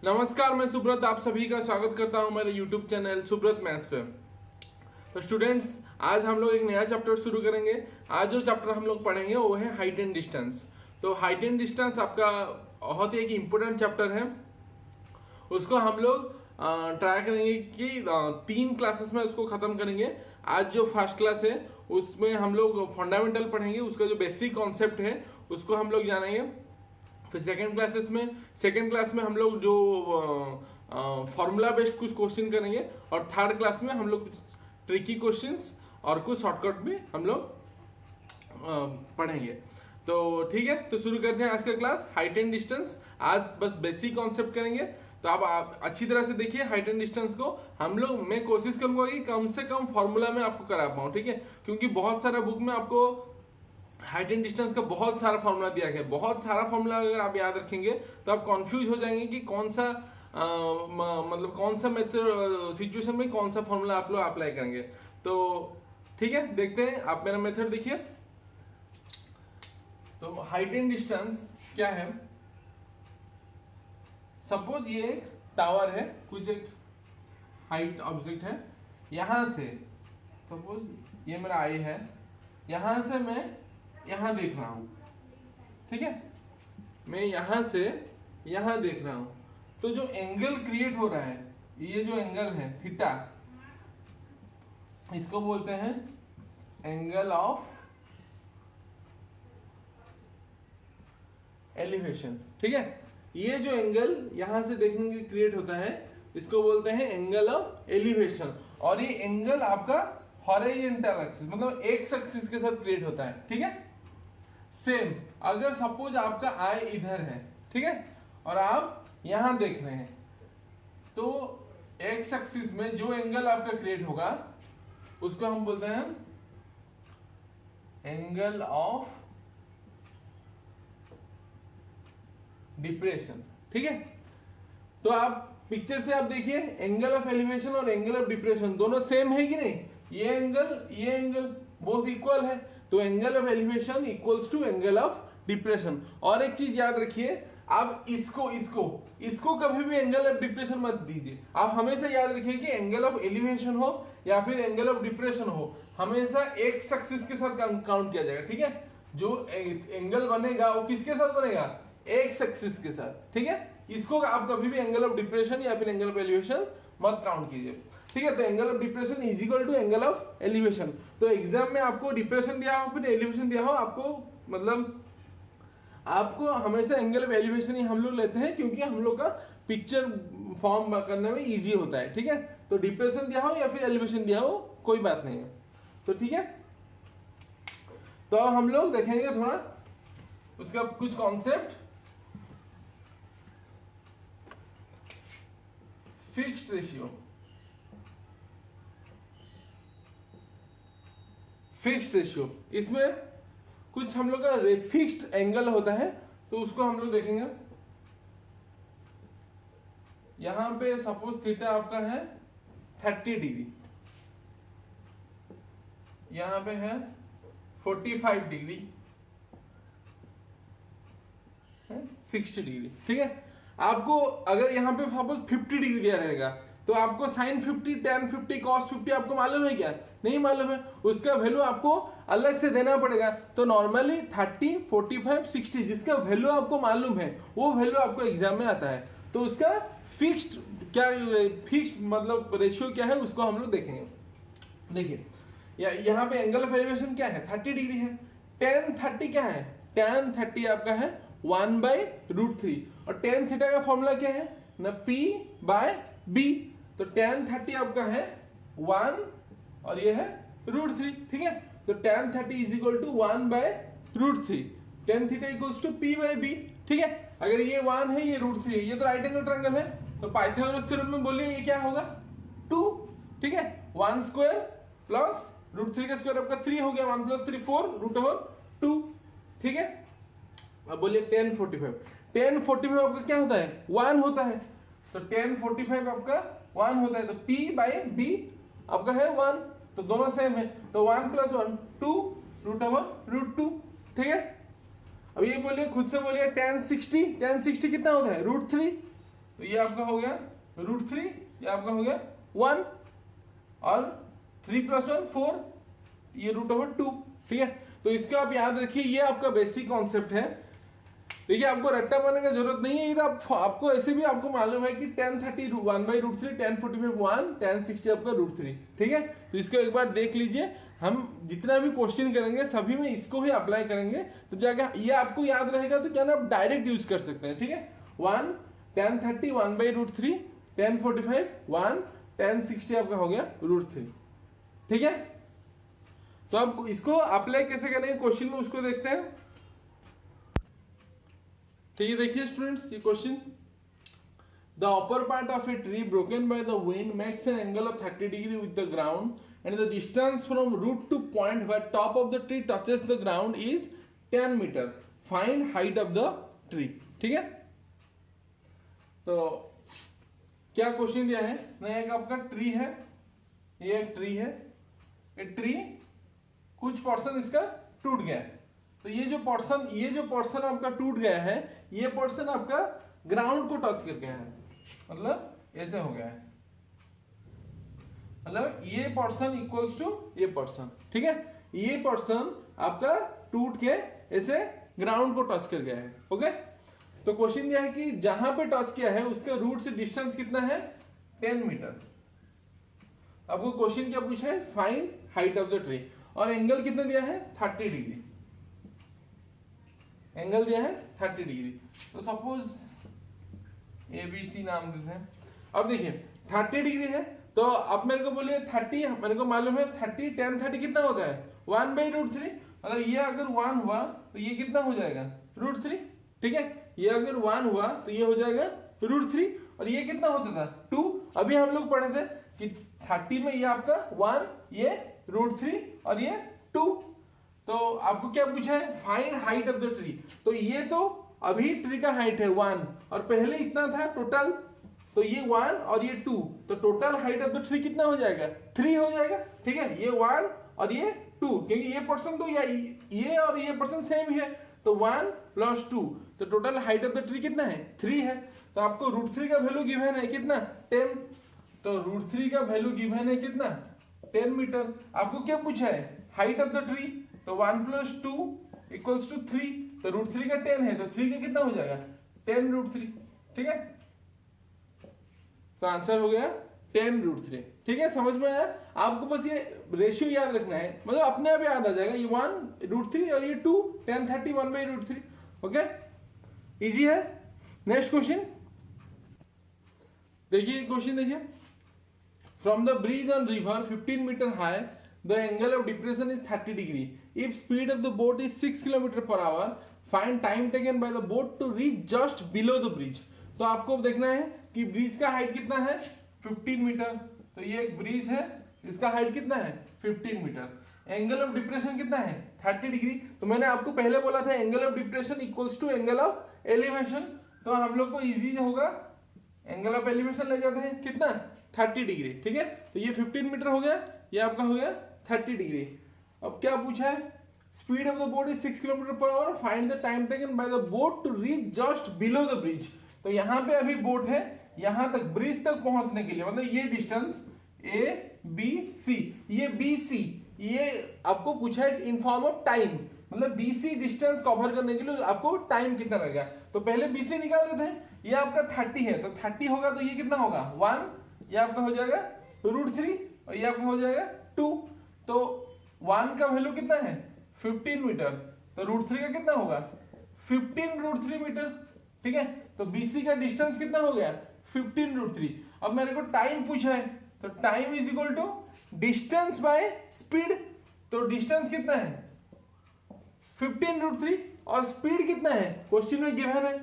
नमस्कार, मैं सुब्रत आप सभी का स्वागत करता हूं मेरे YouTube चैनल सुब्रत मैथ्स पे। तो स्टूडेंट्स, आज हम लोग एक नया चैप्टर शुरू करेंगे। आज जो चैप्टर हम लोग पढ़ेंगे वो है हाइट एंड डिस्टेंस। तो हाइट एंड डिस्टेंस आपका बहुत ही एक इम्पोर्टेंट चैप्टर है। उसको हम लोग ट्राई करेंगे कि 3 क्लासेस में उसको खत्म करेंगे। आज जो फर्स्ट क्लास है उसमें हम लोग फंडामेंटल पढ़ेंगे, उसका जो बेसिक कॉन्सेप्ट है उसको हम लोग जानेंगे। फिर सेकेंड क्लास में हम लोग जो फॉर्मूला बेस्ड कुछ क्वेश्चन करेंगे, और थर्ड क्लास में हम लोग कुछ ट्रिकी क्वेश्चंस और कुछ शॉर्टकट भी हम लोग पढ़ेंगे। तो ठीक है, तो शुरू करते हैं आज का क्लास हाइट एंड डिस्टेंस। आज बस बेसिक कॉन्सेप्ट करेंगे, तो आप अच्छी तरह से देखिए हाइट एंड डिस्टेंस को। मैं कोशिश करूंगा कि कम से कम फॉर्मूला में आपको करा पाऊँ, ठीक है, क्योंकि बहुत सारा बुक में आपको हाइट एंड डिस्टेंस का बहुत सारा फॉर्मूला दिया गया है। बहुत सारा फॉर्मूला अगर आप याद रखेंगे तो आप कंफ्यूज हो जाएंगे कि कौन सा मतलब कौन सा मेथड सिचुएशन में कौन सा फॉर्मूला आप लोग अप्लाई करेंगे। तो ठीक है, देखते हैं, आप मेरा मेथड देखिए। तो हाइट एंड डिस्टेंस क्या है, सपोज ये एक टावर है, कुछ एक हाइट ऑब्जेक्ट है, यहां से सपोज ये मेरा आई है, यहां से मैं यहां देख रहा हूं, ठीक है, मैं यहां से यहां देख रहा हूं। तो जो एंगल क्रिएट हो रहा है, ये जो एंगल है थीटा, इसको बोलते हैं एंगल ऑफ एलिवेशन, ठीक है। ये जो एंगल यहां से देखने के क्रिएट होता है इसको बोलते हैं एंगल ऑफ एलिवेशन, और ये एंगल आपका हॉरिजॉन्टल एक्सिस मतलब एक्स एक्सिस के साथ क्रिएट होता है, ठीक है। सेम अगर सपोज आपका आई इधर है, ठीक है, और आप यहां देख रहे हैं, तो एक्स एक्सिस में जो एंगल आपका क्रिएट होगा उसको हम बोलते हैं एंगल ऑफ डिप्रेशन, ठीक है। तो आप पिक्चर से आप देखिए, एंगल ऑफ एलिवेशन और एंगल ऑफ डिप्रेशन दोनों सेम है कि नहीं। ये एंगल बोथ इक्वल है, तो angle of elevation equals to angle of depression. और एक चीज याद रखिए, आप इसको कभी भी एंगल ऑफ डिप्रेशन मत दीजिए। आप हमेशा याद रखिए कि एंगल ऑफ एलिवेशन हो या फिर एंगल ऑफ डिप्रेशन हो, हमेशा एक्स एक्सिस के साथ काउंट किया जाएगा, ठीक है। जो एंगल बनेगा वो किसके साथ बनेगा, एक्स एक्सिस के साथ, ठीक है। इसको आप कभी भी एंगल ऑफ डिप्रेशन या फिर एंगल ऑफ एलिवेशन मत काउंट कीजिए, ठीक है। तो angle of depression is equal to angle of elevation. तो एग्जाम में आपको डिप्रेशन दिया हो फिर एलिवेशन दिया हो, आपको हमेशा एंगल ऑफ एलिवेशन ही हम लोग लेते हैं, क्योंकि हम लोग का पिक्चर फॉर्म करने में इजी होता है, ठीक है। तो डिप्रेशन दिया हो या फिर एलिवेशन दिया हो कोई बात नहीं है, तो ठीक है। तो हम लोग देखेंगे थोड़ा उसका कुछ कॉन्सेप्ट। फिक्स्ड रेशियो, इसमें कुछ हम लोग का फिक्स्ड एंगल होता है, तो उसको हम लोग देखेंगे। यहां पे सपोज थीटा आपका है 30 डिग्री, यहां पे है 45 डिग्री, 60 डिग्री, ठीक है। आपको अगर यहाँ पे सपोज 50 डिग्री दिया रहेगा, तो आपको साइन 50, tan 50, cos 50 आपको मालूम है क्या, नहीं मालूम है, उसका वैल्यू आपको अलग से देना पड़ेगा। तो नॉर्मली 30, 45, 60 जिसका वैल्यू आपको मालूम है वो वैल्यू आपको एग्जाम में आता है। तो उसका फिक्स्ड मतलब रेशियो क्या है उसको हम लोग देखेंगे। देखिए यहाँ पे एंगल ऑफ एलिवेशन क्या है, 30 डिग्री है। tan 30 क्या है, tan 30 आपका है 1/√3, और tan थीटा का फॉर्मूला क्या है ना, P/B। तो tan 30 आपका है 1 और ये है √3, ठीक है। तो tan 30 is equal to 1/√3, tan theta equals to P/B, ठीक है। अगर ये 1 है ये √3 है, ये तो राइट एंगल ट्रायंगल है, तो पाइथागोरस थ्योरम में बोलिए ये क्या होगा 2, ठीक है। 1 स्क्वायर प्लस √3 का स्क्वायर आपका 3 हो गया, 1 + 3 4√2, ठीक है। अब बोलिए tan 45 आपका क्या होता है 1 होता है, तो tan 45 आपका 1 होता है, तो P/B आपका है 1, तो दोनों सेम है, तो 1 + 1 2√2, ठीक है। अब ये बोलिए खुद से बोलिए tan 60 कितना होता है √3, तो ये आपका हो गया √3, ये आपका हो गया 1, और 3 + 1 4, ये √2, ठीक है। तो इसका आप याद रखिए, ये आपका बेसिक कॉन्सेप्ट है। देखिए आपको रट्टा मारने का जरूरत नहीं है, ये तो आपको ऐसे भी आपको मालूम है कि tan 30 1/√3, tan 45 1, tan 60 आपका √3, ठीक है। तो इसको एक बार देख लीजिए, हम जितना भी क्वेश्चन करेंगे सभी में इसको ही अप्लाई करेंगे, तो जाकर ये आपको याद रहेगा, तो क्या ना आप डायरेक्ट यूज कर सकते हैं, ठीक है। 1 tan 30 1/√3, tan 45 1, tan 60 आपका हो गया √3, ठीक है। तो आप इसको अप्लाई कैसे करेंगे क्वेश्चन में, उसको देखते हैं। ठीक है, देखिए स्टूडेंट्स, ये question, the upper part of a tree broken by the wind makes an angle of 30 degree with the ground and the distance from root to point where top of the tree touches the ground is 10 metre, find height of the tree, ठीक है। तो क्या question दिया है ना, एक आपका tree है, ये एक ट्री है, ये ट्री कुछ पोर्शन इसका टूट गया है, तो ये जो पोर्शन आपका टूट गया है, ये पोर्शन आपका ग्राउंड को टच कर गया है, मतलब ऐसे हो गया है, मतलब ये पोर्शन इक्वल्स टू ये पोर्शन, ठीक है। ये पोर्शन आपका टूट के ऐसे ग्राउंड को टच कर गया है, ओके। तो क्वेश्चन दिया है कि जहां पे टच किया है उसके रूट से डिस्टेंस कितना है, 10 मीटर। आपको क्वेश्चन क्या पूछा है, find height of the tree, और एंगल कितना दिया है, 30 डिग्री, एंगल दिया है 30 डिग्री। तो सपोज ABC नाम देते हैं। अब देखिए 30 डिग्री है, तो अब मेरे को बोलिए 30, मेरे को मालूम है 30 tan 30 कितना होता है, 1/√3, अगर ये अगर 1 हुआ तो ये कितना हो जाएगा, √3, ठीक है। ये अगर 1 हुआ तो ये हो जाएगा √3, और ये कितना होता था, 2। अभी हम लोग पढ़े थे कि 30 में ये आपका 1, ये √3 और ये 2। तो आपको क्या पूछा है, find height of the tree. तो ये तो अभी ट्री का हाइट है 1, और पहले इतना था टोटल, तो ये 1 और ये 2, तो total height of the tree कितना हो जाएगा, 3 हो जाएगा, ठीक है। ये 1 और ये 2, क्योंकि ये पर्सन तो ये और ये पर्सन सेम ही है, तो 1 + 2, तो total height of the tree कितना है, 3 है। तो आपको √3 का वैल्यू गिवन है कितना, 10, तो √3 का वैल्यू गिवन है कितना, 10 मीटर। आपको क्या पूछा है, हाइट ऑफ द ट्री, तो 1 + 2 = 3, तो √3 का 10 है, तो 3 का कितना हो जाएगा, 10 √3, ठीक है। तो आंसर हो गया 10 √3, ठीक है। समझ में आया, आपको बस ये रेशियो याद रखना है, मतलब अपने आप याद आ जाएगा, ये 1 √3 और ये 2 tan 30 1/√3, ओके, इजी है। नेक्स्ट क्वेश्चन देखिए, क्वेश्चन देखिए, from the bridge on river 15 metre high the angle of depression is 30 degree. If speed of the boat is 6 km/h, find time taken by the boat to reach just below the bridge. तो आपको देखना है कि bridge का height कितना है, 15 metre. तो ये एक ब्रिज है, इसका हाइट कितना है, 15 मीटर। एंगल ऑफ डिप्रेशन कितना है, 30 डिग्री। तो मैंने आपको पहले बोला था angle of depression equals to angle of elevation, तो हम लोग को इजी होगा, एंगल ऑफ एलिवेशन ले जाते हैं कितना, 30 डिग्री, ठीक है। तो ये 15 मीटर हो गया, ये आपका हो गया 30 डिग्री। अब क्या पूछा है, speed of the boat is 6 km/h, find the time taken by the boat to reach just below the bridge. तो यहाँ पे अभी बोट है, यहां तक ब्रिज तक पहुंचने के लिए, मतलब ये डिस्टेंस ABC, ये BC, ये आपको पूछा है इन फॉर्म ऑफ टाइम, मतलब BC डिस्टेंस कवर करने के लिए आपको टाइम कितना लगेगा। तो पहले BC निकाल देते हैं, ये आपका 30 है, तो 30 होगा तो ये कितना होगा 1, ये आपका हो जाएगा √3, और ये आपका हो जाएगा 2। तो 1 का वैल्यू कितना है, 15 मीटर, तो √3 का कितना होगा, 15 √3 मीटर, ठीक है। तो BC का डिस्टेंस कितना हो गया, 15 √3। अब मेरे को टाइम पूछा है, तो time is equal to distance by speed. तो डिस्टेंस कितना है, 15 √3, और स्पीड कितना है, क्वेश्चन में गिवन है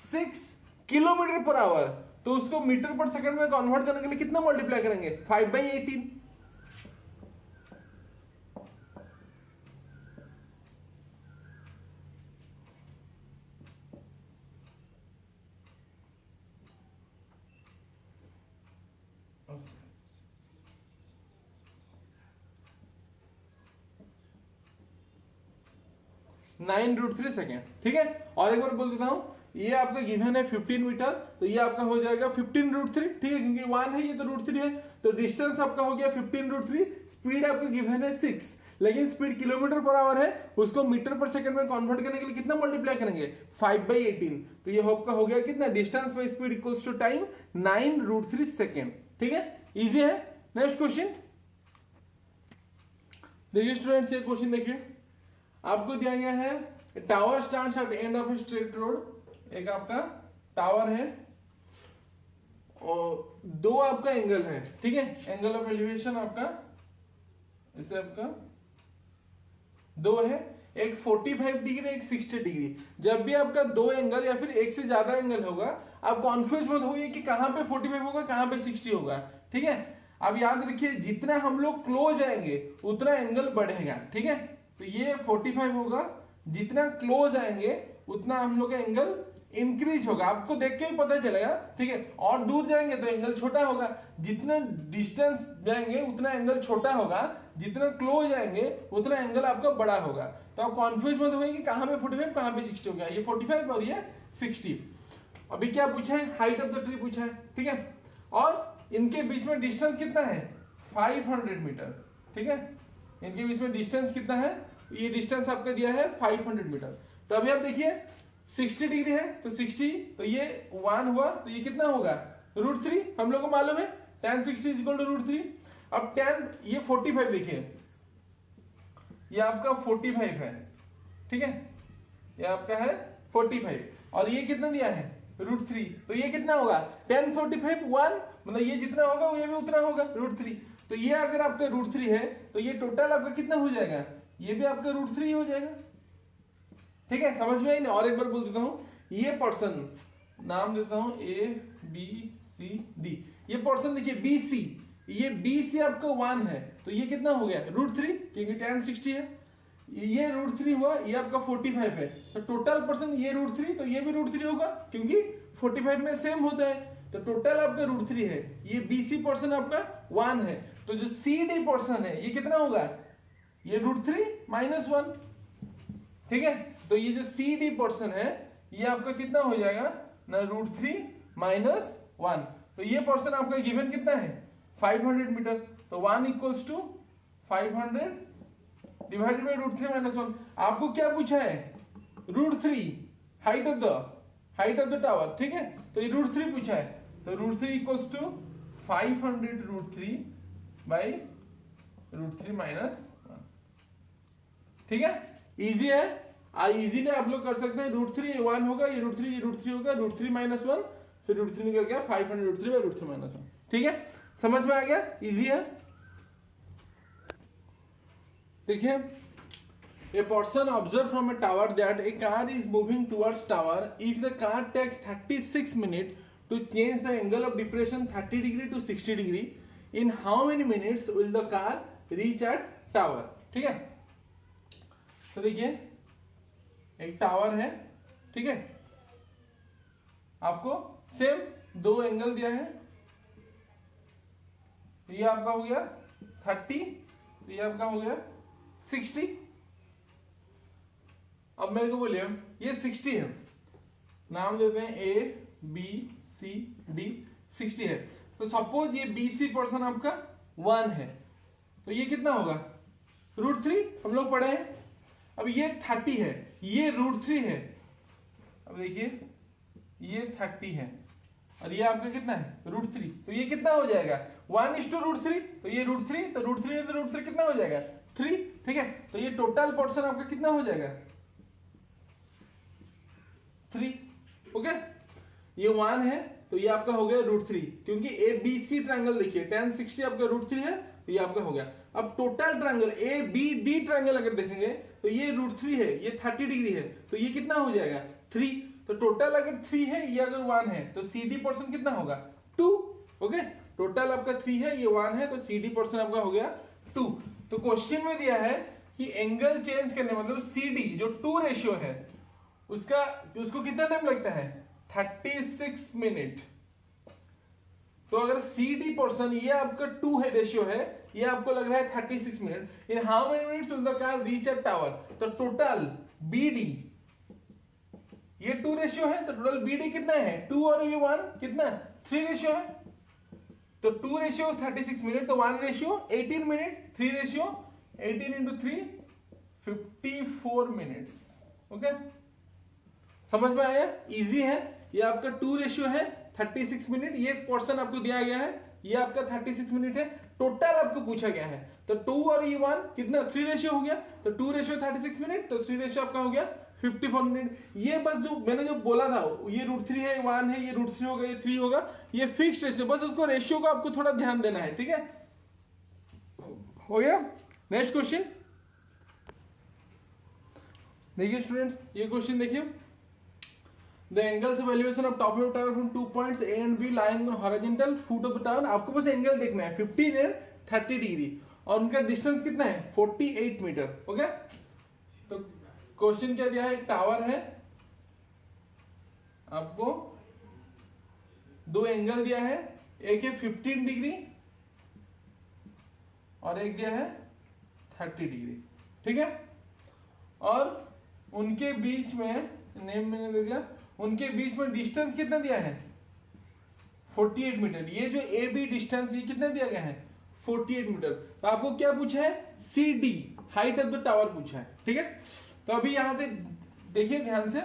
6 km/h, तो उसको मीटर पर सेकंड में कन्वर्ट करने के लिए कितना मल्टीप्लाई करेंगे, 5/18। (9 √3 सेकेंड, ठीक है। और एक बार बोल देता हूं, ये आपका गिवन है 15 मीटर, तो ये आपका हो जाएगा 15√3, ठीक है, क्योंकि 1 है ये तो √3 है, तो डिस्टेंस आपका हो गया 15√3। स्पीड आपका गिवन है 6, लेकिन स्पीड किलोमीटर पर आवर है, उसको मीटर पर सेकंड में कन्वर्ट करने के लिए कितना मल्टीप्लाई करेंगे, 5/18। तो ये आपका हो गया कितना, distance by speed equals to time 9√3 second, ठीक है, इजी है। नेक्स्ट क्वेश्चन देखिए स्टूडेंट्स, ये क्वेश्चन देखिए, आपको दिया गया है tower starts at end of a straight road. एक आपका टावर है और दो आपका एंगल है, ठीक है, एंगल ऑफ एलिवेशन आपका इसे आपका दो है, एक 45 डिग्री एक 60 डिग्री। जब भी आपका दो एंगल या फिर एक से ज्यादा एंगल होगा, आप कॉन्फ्यूज मत होइए कि कहां पे 45 होगा कहां पे 60 होगा, ठीक है। अब याद रखिए जितना हम लोग क्लोज आएंगे उतना एंगल बढ़ेगा, ठीक है। तो ये 45 होगा, जितना क्लोज आएंगे उतना हम लोग का एंगल इंक्रीज होगा, आपको देख के ही पता चलेगा, ठीक है। और दूर जाएंगे तो एंगल छोटा होगा, जितना डिस्टेंस जाएंगे उतना एंगल छोटा होगा, जितना क्लोज आएंगे उतना एंगल आपका बड़ा होगा। तो आप कॉन्फ्यूज मत होइए कि कहां पे 45 कहां पे 60 हो गया, ये 45 और ये 60। अभी क्या पूछा है, हाइट ऑफ द ट्री पूछा है, ठीक है, और इनके बीच में डिस्टेंस कितना है, 500 मीटर, ठीक है। इनके बीच में डिस्टेंस कितना है, ये डिस्टेंस आपका दिया है 500 मीटर। तो अभी आप देखिए 60 डिग्री है तो 60, तो ये 1 हुआ, तो ये कितना होगा, √3, हम लोग को मालूम है tan 60 = √3। अब tan ये 45 देखिए, ये आपका 45 है, ठीक है, ये आपका है 45 और ये कितना दिया है √3, तो ये कितना होगा tan 45 1, मतलब ये जितना होगा ये भी उतना होगा √3। तो ये अगर आपका √3 है तो ये टोटल आपका कितना हो जाएगा, ये भी आपका √3 हो जाएगा, ठीक है। समझ में आई ना, और एक बार बोल देता हूं, ये पर्सन नाम देता हूं ABCD, ये पर्सन देखिए BC, ये BC आपका 1 है, तो ये कितना हो गया √3, क्योंकि tan 60 है, ये √3 हुआ, ये आपका 45 है, तो टोटल पर्सन ये √3, तो ये भी √3 होगा क्योंकि 45 में सेम होता है, तो टोटल आपका √3 है। ये BC पर्सन आपका 1 है, तो जो CD पर्सन है ये कितना होगा, ये √3 - 1, ठीक है। तो ये जो CD पर्सन है ये आपका कितना हो जाएगा ना, √3 - 1। तो ये पर्सन आपका गिवन कितना है 500 मीटर, तो 1 = 500 डिवाइडेड बाय √3 - 1। आपको क्या पूछा है, √3 हाइट ऑफ द टावर, ठीक है, तो ये √3 पूछा है, तो √3 = 500 √3 बाय √3 - 1, ठीक है, इजी है। इजीली आप लोग कर सकते हैं, √3 1 होगा, ये √3 होगा, √3 - 1, फिर √3 निकल गया 500 √3 बाय √3 - 1, ठीक है, समझ में आ गया, इजी है। देखिए, a person observed from a tower that a car is moving towards tower. If the car takes 36 minutes to change the angle of depression 30 degree to 60 degree, in how many minutes will the car reach at tower? ठीक है, तो देखिए एक tower है, ठीक है, आपको same दो एंगल दिया है, ये आपका हो गया 30, ये आपका हो गया 60। अब मेरे को बोलिए ये 60 है, नाम देते हैं ABCD, 60 है, तो सपोज ये BC पर्सन आपका 1 है, तो ये कितना होगा √3, हम लोग पढ़े हैं। अब ये 30 है, ये √3 है, अब देखिए ये 30 है और ये आपका कितना है √3, तो ये कितना हो जाएगा 1:√3, तो ये √3, तो √3 कितना हो जाएगा 3, ठीक है। तो ये टोटल पोर्शन आपका कितना हो जाएगा 3, ओके। ये 1 है तो ये आपका हो गया √3, क्योंकि ABC ट्रायंगल देखिए tan 60 आपका √3 है, तो ये आपका हो गया। अब टोटल ट्रायंगल ABD ट्रायंगल अगर देखेंगे तो ये √3 है, ये 30 डिग्री है, तो ये कितना हो जाएगा 3, तो टोटल अगर 3 है, ये अगर 1 है, तो CD पर्सन कितना होगा 2, ओके। टोटल आपका 3 है, ये 1 है, तो CD पर्सन आपका हो गया 2। तो क्वेश्चन में दिया है कि एंगल चेंज करने मतलब CD जो 2 रेशियो है उसको कितना टाइम लगता है 36 मिनट। तो अगर CD पर्सन ये आपका 2 है रेशियो है, ये आपको लग रहा है 36 minute, in how many minutes will the car reach at tower. तो टोटल BD ये 2 रेशियो है, तो टोटल BD कितना है 2 और ये 1 कितना 3 रेशियो है, तो 2 रेशियो 36 मिनट, तो 1 ratio 18 minute, 3 ratio 18 into 3 54 minutes. Okay, समझ में आया, इजी है। ये आपका 2 रेशियो है 36 मिनट, ये पोर्शन आपको दिया गया है, ये आपका 36 मिनट है, टोटल आपको पूछा गया है, तो 2 और ये 1 कितना 3 रेशियो हो गया, तो 2 रेशियो 36 मिनट, तो 3 रेशियो आपका हो गया 54 मिनट। ये बस जो मैंने जो बोला था, ये √3 है, 1 है, ये √3 होगा, ये 3 होगा, ये फिक्स रेशियो, बस उसको रेशियो को आपको थोड़ा ध्यान देना है, ठीक है, हो गया। नेक्स्ट क्वेश्चन देखिए स्टूडेंट्स, ये क्वेश्चन देखिए, the angles of elevation of top of tower from 2 points A and B lying on horizontal foot of the tower. आपको बस एंगल देखना है 15 एंड 30 डिग्री, और उनका डिस्टेंस कितना है 48 मीटर। ओके, तो क्वेश्चन क्या दिया है, एक टावर है, आपको 2 एंगल दिया है, एक है 15 डिग्री और एक दिया है 30 डिग्री, ठीक है, और उनके बीच में नेम मैंने दे दिया, उनके बीच में डिस्टेंस कितना दिया है 48 मीटर। ये जो ए बी डिस्टेंस ये कितना दिया गया है 48 मीटर। तो आपको क्या पूछा है CD height of the tower पूछा है, ठीक है। तो अभी यहां से देखिए ध्यान से,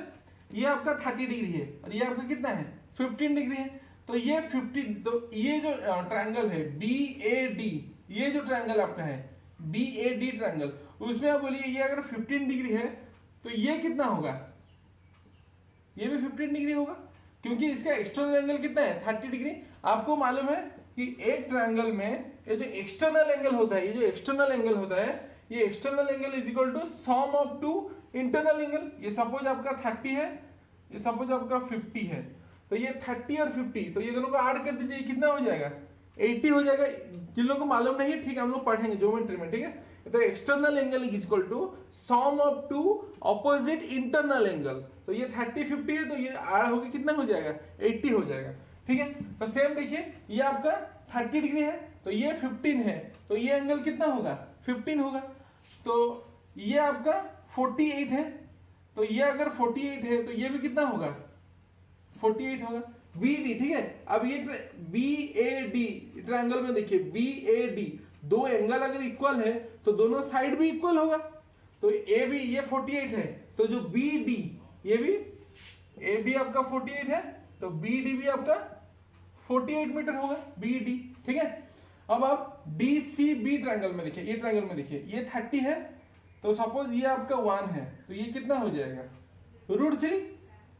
ये आपका 30 डिग्री है और ये आपका कितना है 15 डिग्री है, तो ये 15, तो ये जो ट्रायंगल है BAD, ये जो ट्रायंगल आपका है BAD ट्रायंगल, उसमें आप बोलिए ये अगर 15 डिग्री है तो ये कितना होगा, ये भी 15 डिग्री होगा, क्योंकि इसका एक्सटर्नल एंगल कितना है 30 डिग्री। आपको मालूम है कि एक ट्रायंगल में ये जो एक्सटर्नल एंगल होता है, ये जो एक्सटर्नल एंगल होता है, ये external angle is equal to sum of 2 internal angle. ये सपोज आपका 30 है, ये सपोज आपका 50 है, तो ये 30 और 50, तो ये दोनों को ऐड कर दीजिए, कितना हो जाएगा 80 हो जाएगा। जिन लोगों को मालूम नहीं है, ठीक है, हम लोग पढ़ेंगे ज्योमेट्री में, ठीक है। तो external angle is equal to sum of 2 opposite internal angle, तो ये 30 50 है, तो ये ऐड होकर कितना हो जाएगा 80 हो जाएगा, ठीक है। तो सेम देखिए, ये आपका 30 डिग्री है, तो ये 15 है, तो ये एंगल कितना होगा 15 होगा, तो ये आपका 48 है, तो ये अगर 48 है तो ये भी कितना होगा 48 होगा। BD, ठीक है। अब ये BAD ट्रायंगल में देखिए BAD, 2 एंगल अगर इक्वल है तो दोनों साइड भी इक्वल होगा, तो AB ये 48 है, तो जो BD ये भी AB आपका 48 है, तो BD भी आपका 48 मीटर होगा BD, ठीक है। अब आप DCB ट्रायंगल में देखिए, ये ट्रायंगल में देखिए, ये 30 है, तो सपोज ये आपका 1 है, तो ये कितना हो जाएगा √3,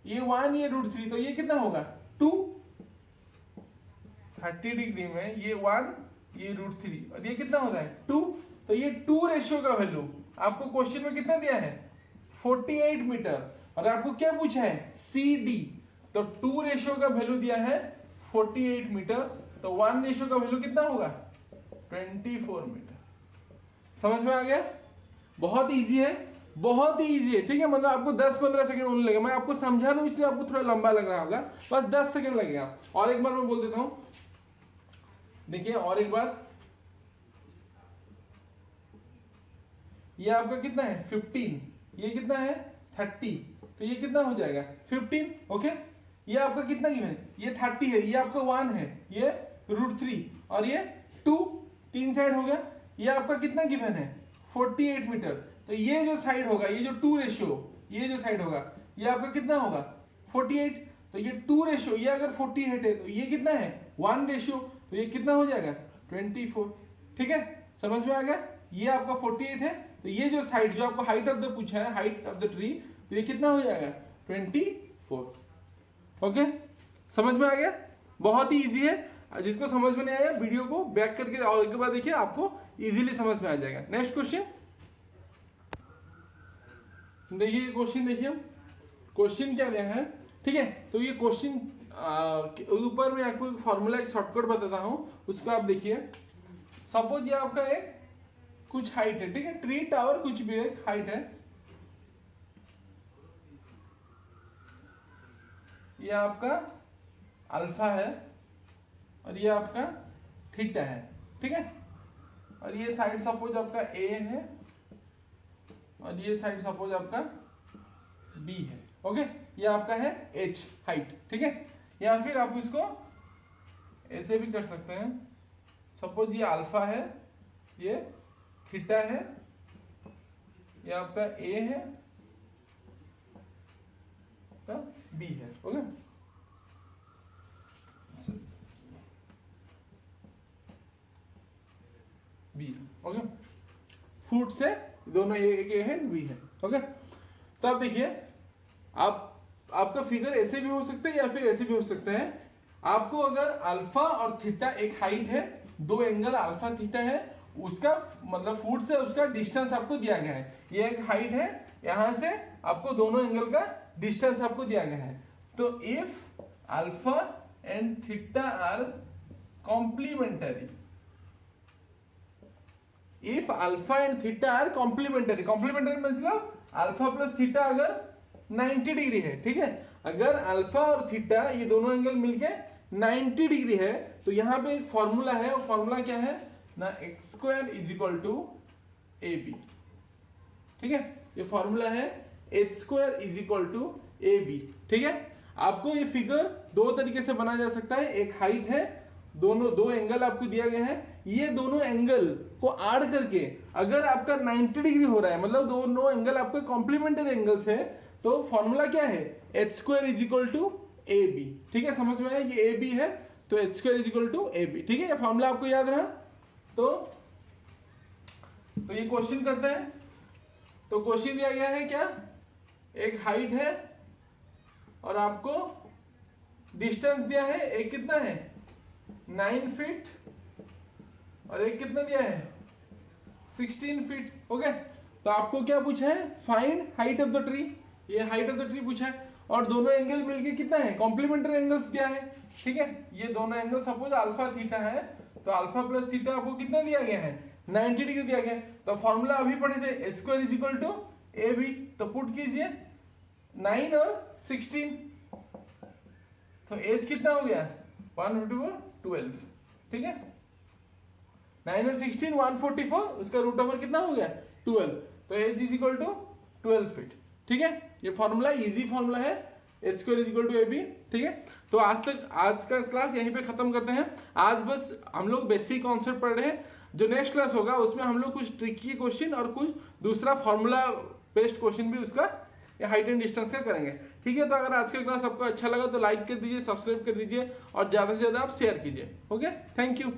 ये 1 ये √3, तो ये कितना होगा 2। 30 डिग्री में ये 1 ये √3 और ये कितना होता है 2, तो ये 2 रेशियो का वैल्यू आपको क्वेश्चन में कितना दिया है 48 मीटर, और आपको क्या पूछा है CD, तो 2 रेशियो का वैल्यू दिया है 48 मीटर, तो 1 रेशियो का वैल्यू कितना होगा 24 मीटर। समझ में आ गया, बहुत इजी है, बहुत ही इजी है, ठीक है। मतलब आपको 10-15 सेकंड ओनली लगेगा, मैं आपको समझा दूं इसलिए आपको थोड़ा लंबा लग रहा होगा, बस 10 सेकंड लगेगा। और एक बार मैं बोल देता हूं, देखिए और एक बार, ये आपका कितना है 15, ये कितना है 30, तो ये कितना हो जाएगा 15। ओके, ये आपका कितना गिवन है, ये 30 है, ये आपका 1 है, ये √3 और ये 2, 3 साइड हो गया। ये आपका कितना गिवन है 48 मीटर, तो ये जो साइड होगा, ये जो 2 रेशियो, ये जो साइड होगा, ये आपका कितना होगा 48, तो ये 2 रेशियो, ये अगर 48 है तो ये कितना है 1 रेशियो, तो ये कितना हो जाएगा 24, ठीक है। समझ में आ गया, ये आपका 48 है, तो ये जो साइड जो आपको हाइट ऑफ द पूछा है, हाइट ऑफ द ट्री, तो ये कितना हो जाएगा 24। ओके, समझ में आ गया, बहुत ही इजी है। जिसको समझ में नहीं आया वीडियो को बैक करके और एक बार देखिए, आपको इजीली समझ में आ जाएगा। नेक्स्ट क्वेश्चन देखिए, क्वेश्चन देखिए, क्वेश्चन क्या दिया है, ठीक है। तो ये क्वेश्चन ऊपर में आपको एक फॉर्मूला, एक शॉर्टकट बताता हूं, उसको आप देखिए। सपोज ये आपका एक कुछ हाइट है, ठीक है, ट्री टावर कुछ भी एक हाइट है, ये आपका अल्फा है और ये आपका थीटा है, ठीक है। और ये साइड सपोज आपका A है और ये साइड सपोज आपका B है, ओके, ये आपका है h हाइट, ठीक है। या फिर आप इसको ऐसे भी कर सकते हैं, सपोज ये अल्फा है, ये थीटा है, ये आपका a है, b है, ओके। बी, ओके, फुट से दोनों एक ए है, बी है, ओके। तो आप देखिए, आप आपका फिगर ऐसे भी हो सकता है या फिर ऐसे भी हो सकता है। आपको अगर अल्फा और थीटा एक हाइट है, दो एंगल अल्फा थीटा है, उसका मतलब फुट से उसका डिस्टेंस आपको दिया गया है। ये एक हाइट है, यहां से आपको दोनों एंगल का डिस्टेंस आपको दिया गया है। तो if alpha and theta are complementary, if alpha and theta are complementary, complementary मतलब अल्फा प्लस थीटा अगर 90 डिग्री है, ठीक है। अगर अल्फा और थीटा ये दोनों एंगल मिलके 90 डिग्री है, तो यहाँ पे एक फॉर्मूला है, वो फॉर्मूला क्या है ना, x square is equal to a b, ठीक है। ये फॉर्मूला है h square is equal to a b, ठीक है। आपको ये फिगर दो तरीके से बनाया जा सकता है। एक हाइट है, दोनों दो एंगल आपको दिया गया है, ये दोनों एंगल को ऐड करके अगर आपका 90 डिग्री हो रहा है, मतलब दोनों एंगल आपके कॉम्प्लीमेंटरी एंगल्स है, तो फॉर्मूला क्या है, h square is equal to a b, ठीक है। समझ में आया, ये ए बी है तो h square is equal to a b, ठीक है। ये फॉर्मूला आपको याद रहा। तो ये क्वेश्चन करते हैं। तो क्वेश्चन दिया गया है क्या, एक हाइट है और आपको डिस्टेंस दिया है, एक कितना है 9 फीट और एक कितना दिया है 16 फीट, ओके। तो आपको क्या पूछा है, find height of the tree, ये हाइट ऑफ द ट्री पूछा है। और दोनों एंगल मिलके कितना है, कॉम्प्लीमेंटरी एंगल्स दिया है, ठीक है। ये दोनों एंगल सपोज अल्फा थीटा है, तो अल्फा प्लस थीटा आपको कितना दिया गया है 90 डिग्री दिया गया है। तो फॉर्मूला अभी पढ़े थे, h square is equal to a b, तो पुट कीजिए 9 और 16, तो एज कितना हो गया 154 12, ठीक है। 9 और 16 144, उसका रूट ओवर कितना हो गया 12, तो h is equal to 12 feet, ठीक है। ये फॉर्मूला इजी फॉर्मूला है, h square is equal to a b, ठीक है। तो आज का क्लास यहीं पे खत्म करते हैं। आज बस हम लोग बेसिक कॉन्सेप्ट पढ़ रहे हैं। जो नेक्स्ट क्लास होगा उसमें हम लोग कुछ ट्रिकी क्वेश्चन और कुछ दूसरा फॉर्मूला बेस्ड क्वेश्चन भी उसका हाइट एंड डिस्टेंस का करेंगे, ठीक है। तो अगर आज का क्लास आपको अच्छा लगा तो लाइक कर दीजिए, सब्सक्राइब कर दीजिए और ज्यादा से ज्यादा आप शेयर कीजिए, ओके। Thank you.